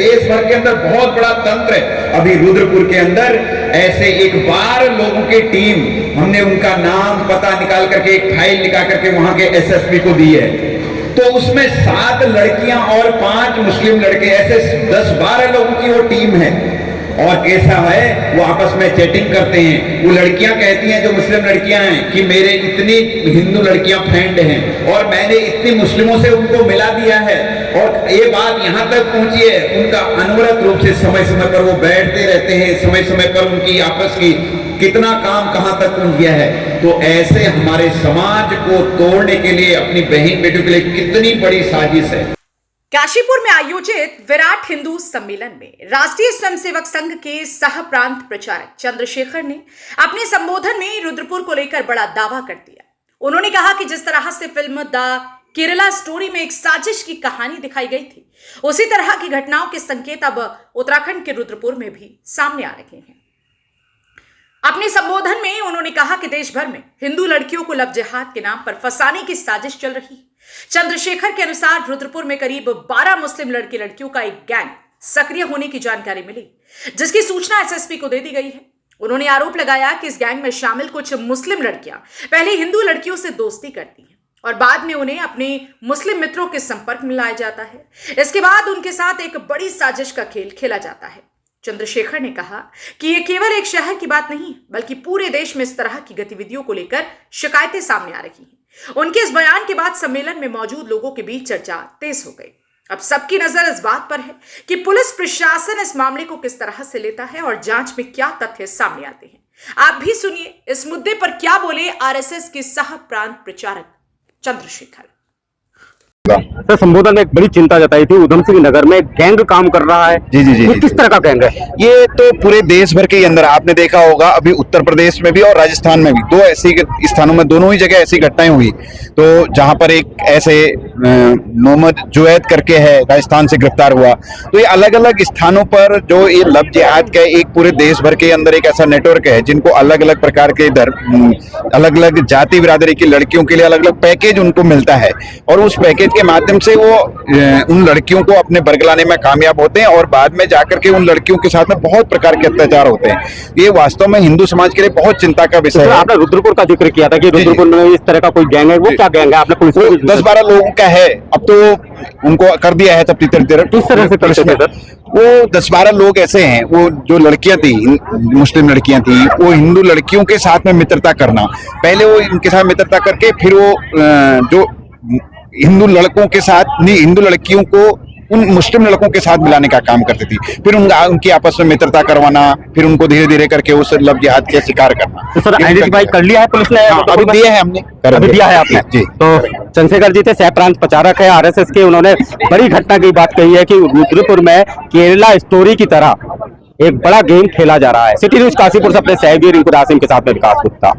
देश भर के अंदर बहुत बड़ा तंत्र है। अभी रुद्रपुर के अंदर ऐसे एक बार लोगों की टीम, हमने उनका नाम पता निकाल करके एक फाइल निकाल करके वहां के एसएसपी को दी है, तो उसमें 7 लड़कियां और 5 मुस्लिम लड़के, ऐसे 10-12 लोगों की वो टीम है। और कैसा है, वो आपस में चैटिंग करते हैं। वो लड़कियां कहती हैं, जो मुस्लिम लड़कियां हैं, कि मेरे इतनी हिंदू लड़कियां फ्रेंड हैं और मैंने इतनी मुस्लिमों से उनको मिला दिया है। और ये बात यहां तक पहुंची है, उनका अनवरत रूप से समय समय पर वो बैठते रहते हैं, समय समय पर उनकी आपस की कितना काम कहां तक पहुंच गया है। तो ऐसे हमारे समाज को तोड़ने के लिए, अपनी बहन बेटियों के लिए कितनी बड़ी साजिश है। काशीपुर में आयोजित विराट हिंदू सम्मेलन में राष्ट्रीय स्वयंसेवक संघ के सह प्रांत प्रचारक चंद्रशेखर ने अपने संबोधन में रुद्रपुर को लेकर बड़ा दावा कर दिया। उन्होंने कहा कि जिस तरह से फिल्म द केरला स्टोरी में एक साजिश की कहानी दिखाई गई थी, उसी तरह की घटनाओं के संकेत अब उत्तराखंड के रुद्रपुर में भी सामने आ रहे हैं। अपने संबोधन में उन्होंने कहा कि देश भर में हिंदू लड़कियों को लव जिहाद के नाम पर फंसाने की साजिश चल रही है। चंद्रशेखर के अनुसार रुद्रपुर में करीब 12 मुस्लिम लड़के लड़कियों का एक गैंग सक्रिय होने की जानकारी मिली, जिसकी सूचना एसएसपी को दे दी गई है। उन्होंने आरोप लगाया कि इस गैंग में शामिल कुछ मुस्लिम लड़कियां पहले हिंदू लड़कियों से दोस्ती करती हैं और बाद में उन्हें अपने मुस्लिम मित्रों के संपर्क में लाया जाता है। इसके बाद उनके साथ एक बड़ी साजिश का खेल खेला जाता है। चंद्रशेखर ने कहा कि यह केवल एक शहर की बात नहीं, बल्कि पूरे देश में इस तरह की गतिविधियों को लेकर शिकायतें सामने आ रही हैं। उनके इस बयान के बाद सम्मेलन में मौजूद लोगों के बीच चर्चा तेज हो गई। अब सबकी नजर इस बात पर है कि पुलिस प्रशासन इस मामले को किस तरह से लेता है और जांच में क्या तथ्य सामने आते हैं। आप भी सुनिए इस मुद्दे पर क्या बोले आरएसएस के सह प्रांत प्रचारक चंद्रशेखर। सर, संबोधन में एक बड़ी चिंता जताई थी, उधम सिंह नगर में गैंग काम कर रहा है। जी जी जी, ये किस तरह का गैंग है? ये तो पूरे देश भर के अंदर आपने देखा होगा, अभी उत्तर प्रदेश में भी और राजस्थान में भी 2 ऐसी स्थानों में, दोनों ही जगह ऐसी घटनाएं हुई। तो जहां पर एक ऐसे मोहम्मद जुवैद करके है, राजस्थान से गिरफ्तार हुआ। तो ये अलग अलग स्थानों पर जो ये लव जिहाद का एक पूरे देश भर के अंदर एक ऐसा नेटवर्क है, जिनको अलग अलग प्रकार के अलग अलग जाति बिरादरी की लड़कियों के लिए अलग अलग पैकेज उनको मिलता है और उस पैकेज के माध्यम से वो उन लड़कियों को अपने वर्ग लाने में कामयाब होते हैं और बाद में जाकर के उन लड़कियों के साथ में बहुत प्रकार के अत्याचार होते हैं। ये वास्तव में हिंदू समाज के लिए बहुत चिंता का विषय है। आपने रुद्रपुर का जिक्र किया था कि रुद्रपुर में इस तरह का कोई गैंग है, वो क्या गैंग है? आपने पुलिस को 10-12 लोगों का है, अब तो उनको कर दिया है। तब किस तरह से करते थे? वो 10-12 लोग ऐसे हैं, वो जो लड़कियां थी, मुस्लिम लड़कियां थी, वो हिंदू लड़कियों के साथ में मित्रता करना, पहले वो इनके साथ मित्रता करके फिर वो जो हिंदू लड़कों के साथ नहीं, हिंदू लड़कियों को उन मुस्लिम लड़कों के साथ मिलाने का काम करती थी, फिर उनकी आपस में मित्रता करवाना, फिर उनको धीरे धीरे करके उस लव जिहाद के शिकार करना। तो सर, आइडेंटिफाई कर लिया है पुलिस ने? हाँ, अभी दिया है हमने, अभी दिया है आपने जी। तो चंद्रशेखर जी थे, सह प्रांत प्रचारक है आरएसएस के। उन्होंने बड़ी घटना की बात कही है कि रुद्रपुर में केरला स्टोरी की तरह एक बड़ा गेम खेला जा रहा है। सिटी न्यूज काशीपुर से अपने सहयोगी रिंकू रासिम के साथ में विकास गुप्ता।